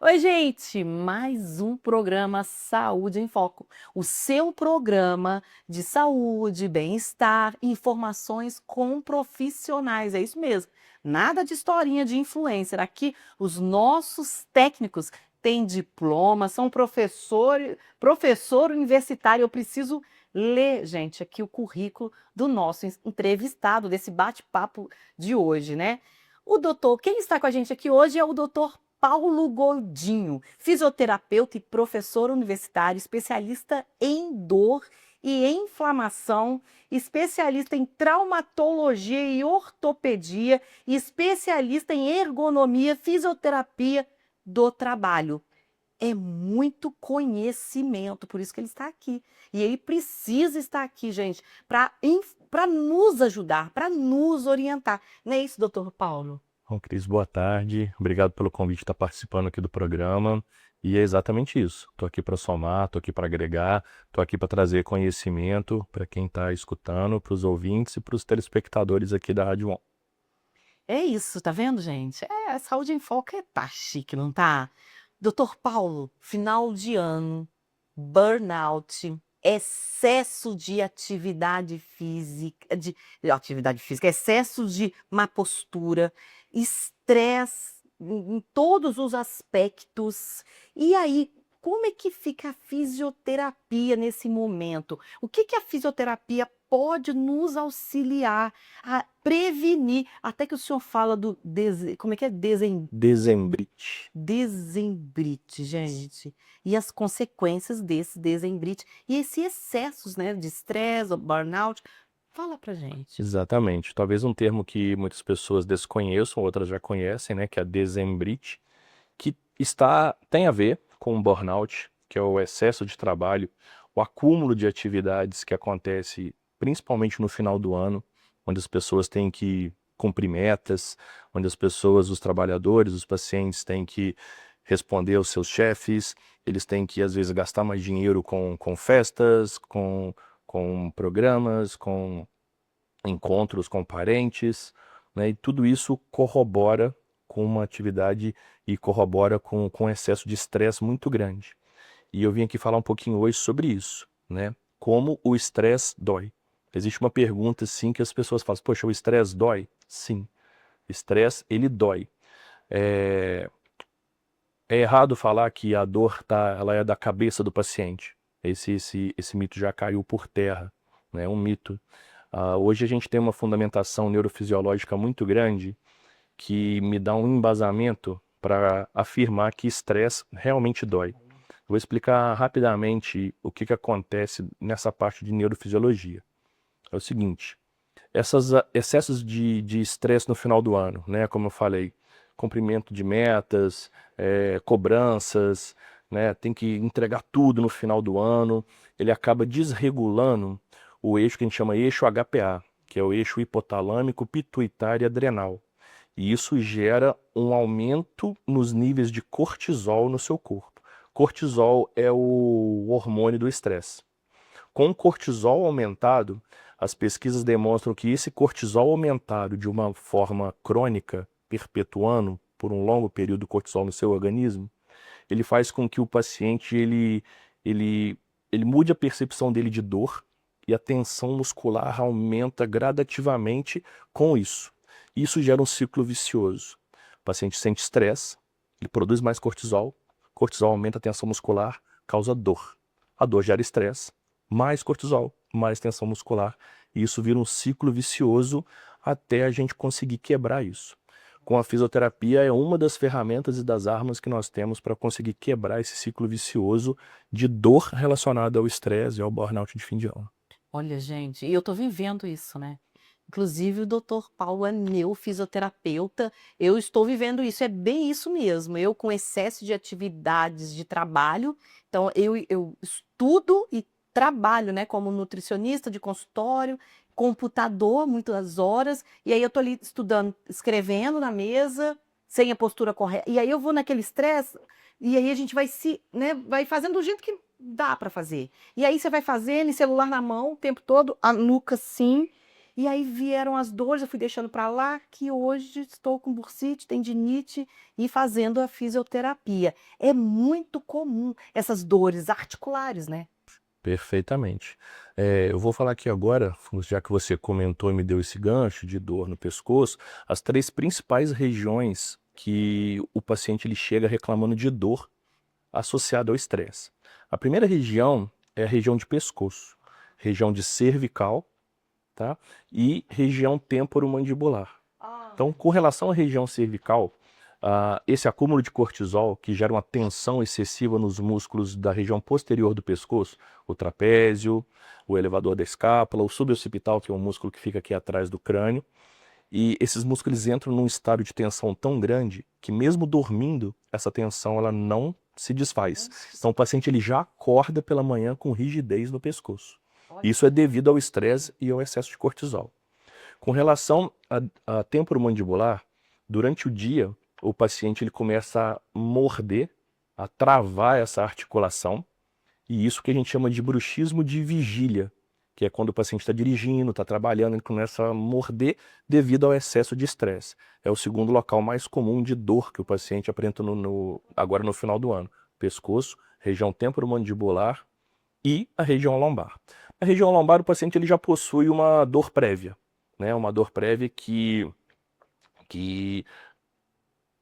Oi, gente! Mais um programa Saúde em Foco. O seu programa de saúde, bem-estar e informações com profissionais. É isso mesmo. Nada de historinha de influencer. Aqui, os nossos técnicos têm diploma, são professor universitário. Eu preciso ler, gente, aqui o currículo do nosso entrevistado, desse bate-papo de hoje, né? Quem está com a gente aqui hoje é o doutor Paulo Goldinho, fisioterapeuta e professor universitário, especialista em dor e inflamação, especialista em traumatologia e ortopedia, e especialista em ergonomia, fisioterapia do trabalho. É muito conhecimento, por isso que ele está aqui. E ele precisa estar aqui, gente, para nos ajudar, para nos orientar. Não é isso, doutor Paulo? Bom, Cris, boa tarde. Obrigado pelo convite de estar participando aqui do programa. E é exatamente isso. Estou aqui para somar, estou aqui para agregar, estou aqui para trazer conhecimento para quem está escutando, para os ouvintes e para os telespectadores aqui da Rádio On. É isso, tá vendo, gente? A saúde em foco tá chique, não tá? Doutor Paulo, final de ano, burnout, excesso de atividade física, excesso de má postura, estresse em todos os aspectos. E aí, como é que fica a fisioterapia nesse momento? O que que a fisioterapia pode nos auxiliar a prevenir? Até que o senhor fala como é que é? Dezembrite. Desembrite, gente. E as consequências desse desembrite e esses excessos, né, de estresse, burnout. Fala pra gente. Exatamente. Talvez um termo que muitas pessoas desconheçam, outras já conhecem, né, que é a dezembrite, que tem a ver com o burnout, que é o excesso de trabalho, o acúmulo de atividades que acontece principalmente no final do ano, onde as pessoas têm que cumprir metas, onde as pessoas, os trabalhadores, os pacientes têm que responder aos seus chefes, eles têm que, às vezes, gastar mais dinheiro com festas, com programas, com encontros com parentes, né? E tudo isso corrobora com uma atividade e corrobora com excesso de estresse muito grande. E eu vim aqui falar um pouquinho hoje sobre isso, né? Como o estresse dói. Existe uma pergunta, assim, que as pessoas falam, poxa, o estresse dói? Sim, o estresse, ele dói. É, é errado falar que a dor ela é da cabeça do paciente. Esse mito já caiu por terra, né? É um mito. Hoje a gente tem uma fundamentação neurofisiológica muito grande que me dá um embasamento para afirmar que estresse realmente dói. Vou explicar rapidamente o que acontece nessa parte de neurofisiologia. É o seguinte, esses excessos de estresse no final do ano, né? Como eu falei, cumprimento de metas, cobranças, né? Tem que entregar tudo no final do ano. Ele acaba desregulando o eixo que a gente chama eixo HPA, que é o eixo hipotalâmico, pituitário e adrenal. E isso gera um aumento nos níveis de cortisol no seu corpo. Cortisol é o hormônio do estresse. Com o cortisol aumentado, as pesquisas demonstram que esse cortisol aumentado de uma forma crônica, perpetuando por um longo período o cortisol no seu organismo, ele faz com que o paciente ele, ele mude a percepção dele de dor e a tensão muscular aumenta gradativamente com isso. Isso gera um ciclo vicioso. O paciente sente estresse, ele produz mais cortisol, cortisol aumenta a tensão muscular, causa dor. A dor gera estresse, mais cortisol, mais tensão muscular, e isso vira um ciclo vicioso até a gente conseguir quebrar isso. Com a fisioterapia é uma das ferramentas e das armas que nós temos para conseguir quebrar esse ciclo vicioso de dor relacionada ao estresse e ao burnout de fim de ano. Olha, gente, e eu tô vivendo isso, né? Inclusive, o doutor Paulo é meu fisioterapeuta. Eu estou vivendo isso, é bem isso mesmo. Eu, com excesso de atividades de trabalho, então eu estudo e trabalho, né, como nutricionista de consultório, computador, muitas horas, e aí eu tô ali estudando, escrevendo na mesa, sem a postura correta. E aí eu vou naquele estresse, e aí a gente vai vai fazendo do jeito que dá para fazer. E aí você vai fazendo, e celular na mão o tempo todo, a nuca assim. E aí vieram as dores, eu fui deixando para lá, que hoje estou com bursite, tendinite e fazendo a fisioterapia. É muito comum essas dores articulares, né? Perfeitamente. Eu vou falar aqui agora, já que você comentou e me deu esse gancho de dor no pescoço, as 3 principais regiões que o paciente ele chega reclamando de dor associada ao estresse. A primeira região é a região de pescoço, região de cervical, tá? E região temporomandibular. Então, com relação à região cervical, esse acúmulo de cortisol, que gera uma tensão excessiva nos músculos da região posterior do pescoço, o trapézio, o elevador da escápula, o suboccipital, que é um músculo que fica aqui atrás do crânio, e esses músculos entram num estado de tensão tão grande que mesmo dormindo, essa tensão ela não se desfaz. Então o paciente ele já acorda pela manhã com rigidez no pescoço. Isso é devido ao estresse e ao excesso de cortisol. Com relação à temporomandibular, durante o dia, o paciente ele começa a morder, a travar essa articulação, e isso que a gente chama de bruxismo de vigília, que é quando o paciente está dirigindo, está trabalhando, ele começa a morder devido ao excesso de estresse. É o segundo local mais comum de dor que o paciente apresenta agora no final do ano. Pescoço, região temporomandibular e a região lombar. A região lombar, o paciente ele já possui uma dor prévia, né? Uma dor prévia que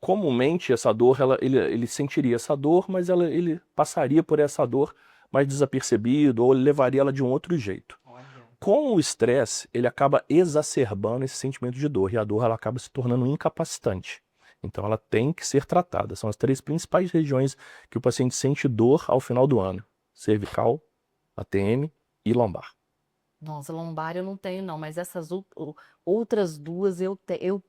comumente essa dor, ele sentiria essa dor, mas ele passaria por essa dor mais desapercebido ou levaria ela de um outro jeito. Com o estresse, ele acaba exacerbando esse sentimento de dor e a dor ela acaba se tornando incapacitante. Então ela tem que ser tratada. São as 3 principais regiões que o paciente sente dor ao final do ano: cervical, ATM e lombar. Nossa, lombar eu não tenho, não, mas essas outras duas eu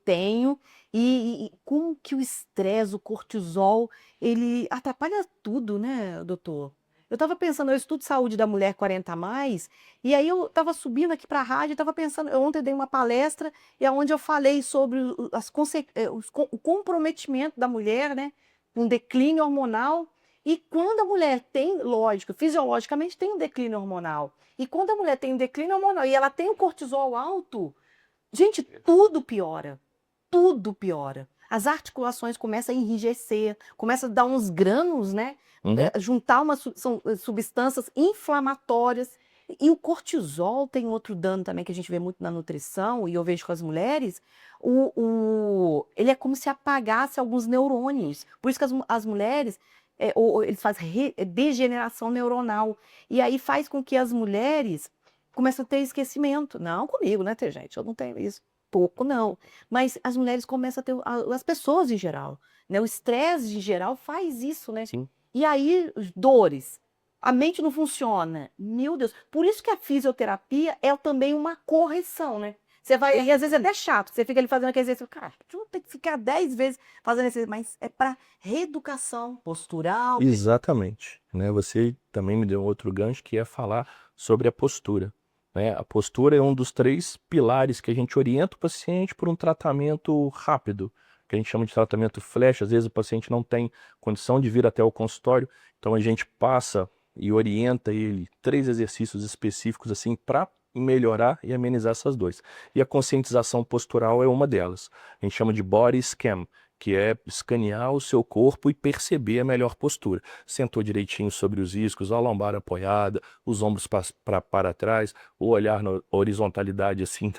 tenho. E como que o estresse, o cortisol, ele atrapalha tudo, né, doutor? Eu estava pensando, eu estudo saúde da mulher 40 a mais, e aí eu estava subindo aqui para a rádio, estava pensando, ontem eu dei uma palestra, e é onde eu falei sobre o comprometimento da mulher, né, um declínio hormonal, e quando a mulher tem, lógico, fisiologicamente tem um declínio hormonal, e quando a mulher tem um declínio hormonal e ela tem o cortisol alto, gente, tudo piora. Tudo piora. As articulações começam a enrijecer, começam a dar uns grânulos, né? Uhum. Juntar são substâncias inflamatórias. E o cortisol tem outro dano também que a gente vê muito na nutrição, e eu vejo com as mulheres. Ele é como se apagasse alguns neurônios. Por isso que as mulheres, eles fazem degeneração neuronal. E aí faz com que as mulheres comecem a ter esquecimento. Não comigo, né, ter gente? Eu não tenho isso. Pouco não. Mas as mulheres começam a ter, as pessoas em geral, né? O estresse em geral faz isso, né? Sim. E aí, dores. A mente não funciona. Meu Deus. Por isso que a fisioterapia é também uma correção, né? Você vai, e às vezes é até chato, você fica ali fazendo aquele exercício, cara, tu tem que ficar 10 vezes fazendo exercício, mas é para reeducação postural. Exatamente, né? Você também me deu outro gancho que é falar sobre a postura, né? A postura é um dos 3 pilares que a gente orienta o paciente por um tratamento rápido, que a gente chama de tratamento flash. Às vezes o paciente não tem condição de vir até o consultório, então a gente passa e orienta ele 3 exercícios específicos assim para melhorar e amenizar essas dores. E a conscientização postural é uma delas. A gente chama de body scan, que é escanear o seu corpo e perceber a melhor postura. Sentou direitinho sobre os iscos, a lombar apoiada, os ombros para trás, o olhar na horizontalidade assim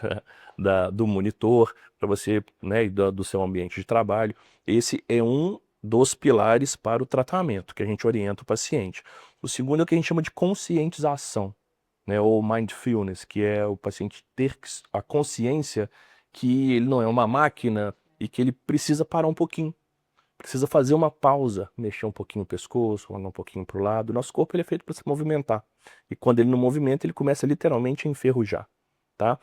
do monitor, para você, né, e do seu ambiente de trabalho. Esse é um dos pilares para o tratamento que a gente orienta o paciente. O segundo é o que a gente chama de conscientização, né, ou mindfulness, que é o paciente ter a consciência que ele não é uma máquina e que ele precisa parar um pouquinho, precisa fazer uma pausa, mexer um pouquinho o pescoço, olhar um pouquinho para o lado. Nosso corpo ele é feito para se movimentar, e quando ele não movimenta, ele começa literalmente a enferrujar, tá?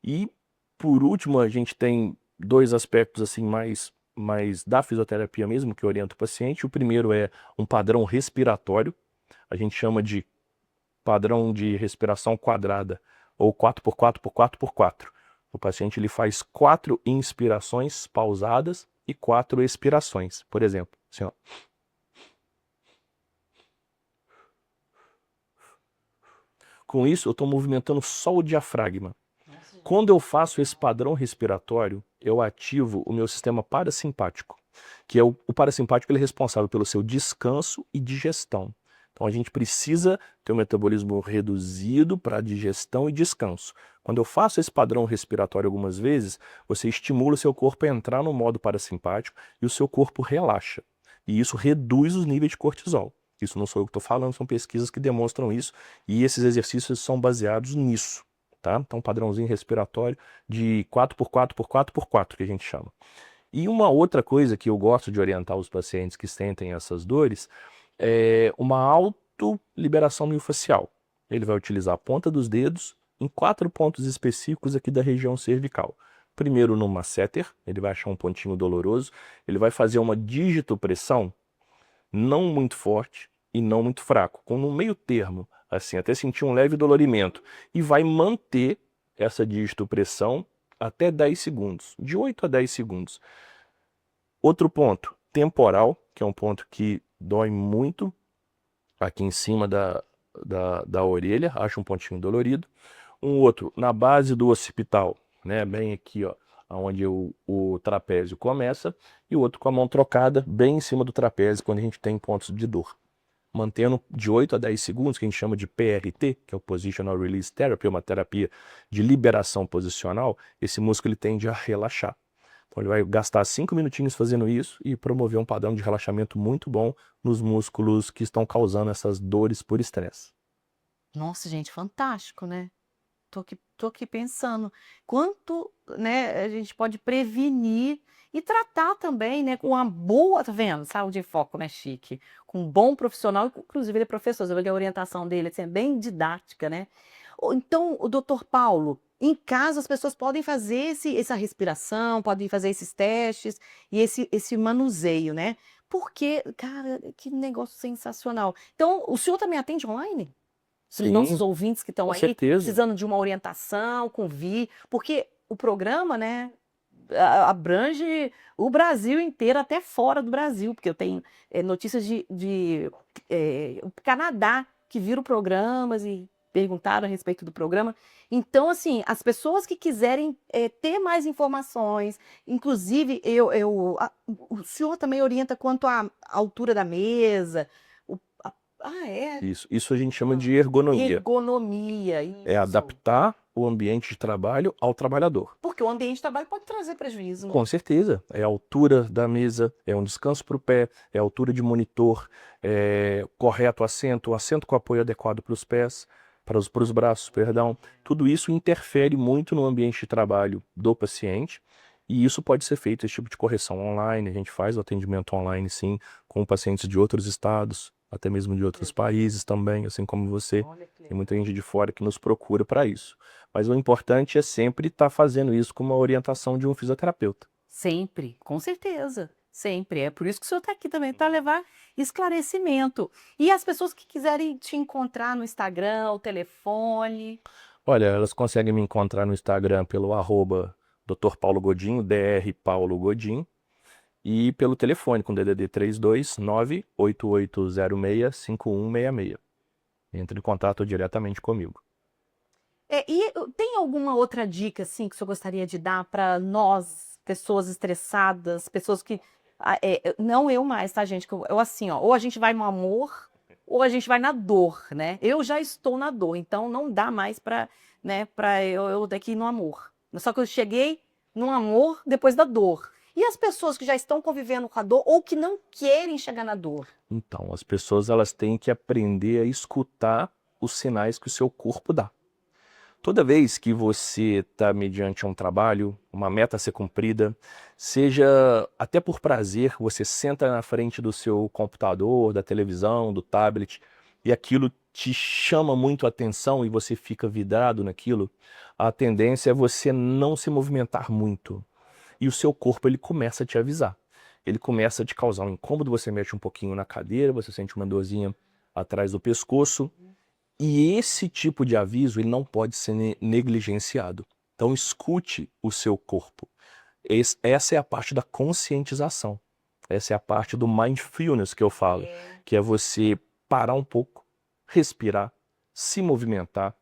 E por último, a gente tem 2 aspectos assim mais da fisioterapia mesmo que orienta o paciente. O primeiro é um padrão respiratório, a gente chama de padrão de respiração quadrada, ou 4x4x4x4. O paciente ele faz 4 inspirações pausadas e 4 expirações. Por exemplo, assim, ó. Com isso, eu estou movimentando só o diafragma. Quando eu faço esse padrão respiratório, eu ativo o meu sistema parasimpático, que é o parasimpático, ele é responsável pelo seu descanso e digestão. Então a gente precisa ter um metabolismo reduzido para digestão e descanso. Quando eu faço esse padrão respiratório algumas vezes, você estimula o seu corpo a entrar no modo parasimpático e o seu corpo relaxa. E isso reduz os níveis de cortisol. Isso não sou eu que estou falando, são pesquisas que demonstram isso, e esses exercícios são baseados nisso. Tá? Então, padrãozinho respiratório de 4x4x4x4, que a gente chama. E uma outra coisa que eu gosto de orientar os pacientes que sentem essas dores é uma autoliberação miofascial. Ele vai utilizar a ponta dos dedos em 4 pontos específicos aqui da região cervical. Primeiro no masseter, ele vai achar um pontinho doloroso, ele vai fazer uma digitopressão não muito forte e não muito fraco, com um meio termo, assim, até sentir um leve dolorimento. E vai manter essa digitopressão até 10 segundos, de 8 a 10 segundos. Outro ponto, temporal, que é um ponto que dói muito aqui em cima da orelha, acha um pontinho dolorido. Um outro, na base do occipital, né, bem aqui, ó, onde o trapézio começa, e o outro com a mão trocada, bem em cima do trapézio, quando a gente tem pontos de dor. Mantendo de 8 a 10 segundos, que a gente chama de PRT, que é o Positional Release Therapy, uma terapia de liberação posicional, esse músculo ele tende a relaxar. Então ele vai gastar 5 minutinhos fazendo isso e promover um padrão de relaxamento muito bom nos músculos que estão causando essas dores por estresse. Nossa, gente, fantástico, né? Tô aqui pensando quanto, né, a gente pode prevenir e tratar também, né, com uma boa, tá vendo? Saúde em foco, né, chique? Com um bom profissional, inclusive ele é professor, você vê que a orientação dele assim, é bem didática, né? Então, o doutor Paulo, em casa as pessoas podem fazer essa respiração, podem fazer esses testes e esse manuseio, né? Porque, cara, que negócio sensacional. Então, o senhor também atende online? Os nossos Sim, ouvintes que estão com aí certeza. precisando de uma orientação, porque o programa, né, abrange o Brasil inteiro, até fora do Brasil, porque eu tenho notícias o Canadá que viram programas e perguntaram a respeito do programa. Então, assim, as pessoas que quiserem ter mais informações, inclusive o senhor também orienta quanto à altura da mesa. o- é? Isso a gente chama Ah, de ergonomia. ergonomia, É isso. adaptar o ambiente de trabalho ao trabalhador. Porque o ambiente de trabalho pode trazer prejuízo, né? Com certeza. É a altura da mesa, é um descanso para o pé, é a altura de monitor, é correto assento, o assento com apoio adequado para os pés, para os braços, perdão. Tudo isso interfere muito no ambiente de trabalho do paciente. E isso pode ser feito, esse tipo de correção online. A gente faz o atendimento online, sim, com pacientes de outros estados, até mesmo de outros países também, assim como você. Olha que Tem muita legal. gente de fora que nos procura para isso. Mas o importante é sempre estar fazendo isso com uma orientação de um fisioterapeuta. Sempre, com certeza. Sempre. É por isso que o senhor está aqui também, para levar esclarecimento. E as pessoas que quiserem te encontrar no Instagram, o telefone. Olha, elas conseguem me encontrar no Instagram pelo Dr. Paulo Godinho, Dr. Paulo Godinho, e pelo telefone com DDD 329-8806-5166. Entre em contato diretamente comigo. Tem alguma outra dica, assim, que o senhor gostaria de dar para nós, pessoas estressadas, pessoas que. Não eu mais, tá, gente? Eu assim, ó, ou a gente vai no amor, ou a gente vai na dor, né? Eu já estou na dor, então não dá mais para, né, para eu daqui no amor. Só que eu cheguei no amor depois da dor. E as pessoas que já estão convivendo com a dor ou que não querem chegar na dor? Então, as pessoas elas têm que aprender a escutar os sinais que o seu corpo dá. Toda vez que você está mediante um trabalho, uma meta a ser cumprida, seja até por prazer, você senta na frente do seu computador, da televisão, do tablet, e aquilo te chama muito a atenção e você fica vidrado naquilo, a tendência é você não se movimentar muito. E o seu corpo ele começa a te avisar. Ele começa a te causar um incômodo, você mexe um pouquinho na cadeira, você sente uma dorzinha atrás do pescoço. E esse tipo de aviso ele não pode ser negligenciado. Então escute o seu corpo. Essa é a parte da conscientização. Essa é a parte do mindfulness que eu falo, que é você parar um pouco, respirar, se movimentar,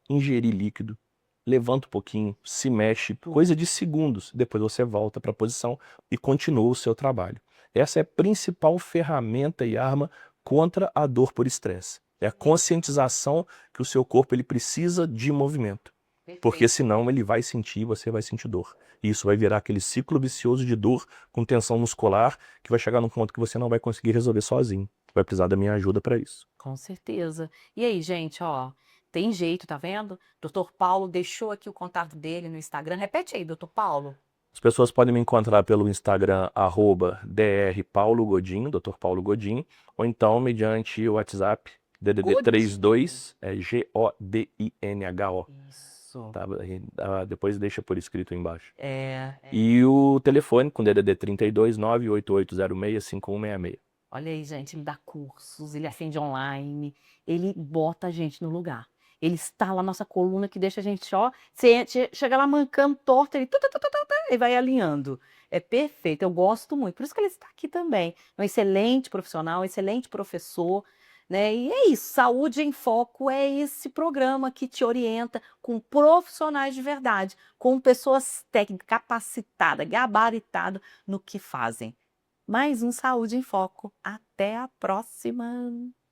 ingerir líquido, levanta um pouquinho, se mexe, Tudo. coisa de segundos. Depois você volta para a posição e continua o seu trabalho. Essa é a principal ferramenta e arma contra a dor por estresse. É a conscientização que o seu corpo ele precisa de movimento. Porque Perfeito. senão ele vai sentir, você vai sentir dor. E isso vai virar aquele ciclo vicioso de dor com tensão muscular que vai chegar num ponto que você não vai conseguir resolver sozinho. Vai precisar da minha ajuda para isso. Com certeza. E aí, gente, ó, tem jeito, tá vendo? Dr. Paulo deixou aqui o contato dele no Instagram. Repete aí, Dr. Paulo. As pessoas podem me encontrar pelo Instagram, @drpaulogodinho, Dr. Paulo Godinho, ou então mediante o WhatsApp, DDD Godinho. 32, GODINHO. Isso. Tá? Depois deixa por escrito aí embaixo. É. E o telefone com DDD 32 988065166. Olha aí, gente, ele dá cursos, ele atende online, ele bota a gente no lugar. Ele instala a nossa coluna que deixa a gente, ó, você chega lá mancando torto, ele, e vai alinhando. É perfeito, eu gosto muito. Por isso que ele está aqui também. É um excelente profissional, um excelente professor, né? E é isso, Saúde em Foco é esse programa que te orienta com profissionais de verdade, com pessoas técnicas, capacitadas, gabaritadas no que fazem. Mais um Saúde em Foco. Até a próxima!